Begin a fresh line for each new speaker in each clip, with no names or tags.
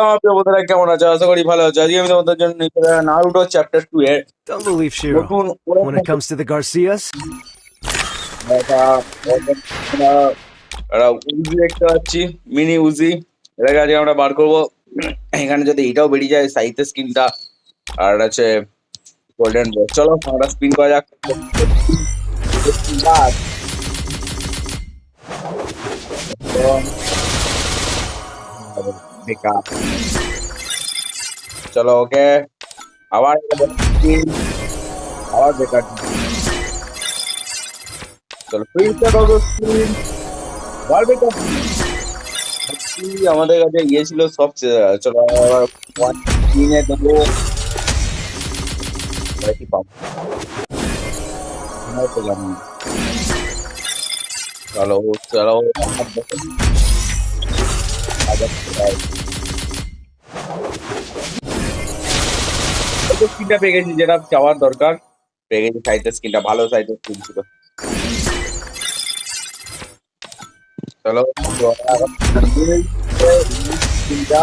আমার প্রিয় বন্ধুরা কেমন আছো? আশা করি ভালো আছো। আজকে আমি তোমাদের জন্য নিয়ে চলে এলাম নারুটো চ্যাপ্টার 2 এর
Don't believe Shiro.
নতুন
When it comes to the Garcias,
একটা একটা উজি দেখতে পাচ্ছি, মিনি উজি। এটাকে আজকে আমরা বার করবো। এখানে যদি এটাও বেরিয়ে যায় সাইতে স্কিনটা, আর আছে গোল্ডেন বল। চলো আমরা স্পিন করা যাক। বেকার। চলো ওকে, আবার spin, আবার বেকার। চলো ফির সে করবো স্পিন, আবার বেকার। আমাদের কাছে ইয়ে ছিল সব চলো আবার ওয়ান স্পিনে দেবো। কি পাবো আমরা পেলাম না। চলো চলো স্কিনটা পেয়ে গেছি, যেটা চাওয়ার দরকার পেয়ে গেছি। সাইটের স্কিনটা ভালো, সাইটের স্কিন ছিল। চলো স্কিনটা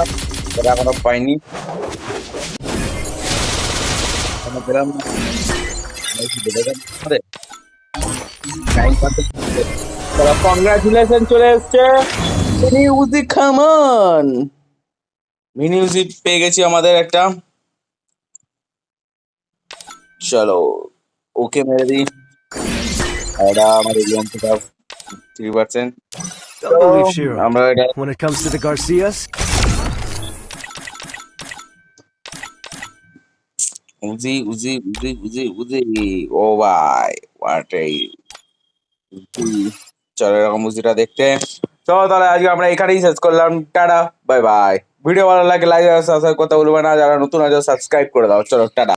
যেটা এখনো পাইনি, এখনো পেলাম না। কংগ্রাচুলেশন চলে এসছে মিনি উজি খামান। মিনি উজি পেয়ে গেছি আমাদের একটা। চলো ওকে মেরে দিই। এটা আমাদের লোনটা 3%।
don't believe Shiro.
আমরা এটা
When it comes to the Garcias,
উজি উজি উজি উজি উজি। ও ভাই হোয়াট এই চলো এরকম উজিটা দেখতে। চলো তাহলে আজকে আমরা এখানেই শেষ করলাম। Tata, bye bye. ভিডিও ভালো লাগে লাইক আর সাবস্ক্রাইব করতে ভুলবে না। যারা নতুন আছে সাবস্ক্রাইব করে দাও। চলো টাটা।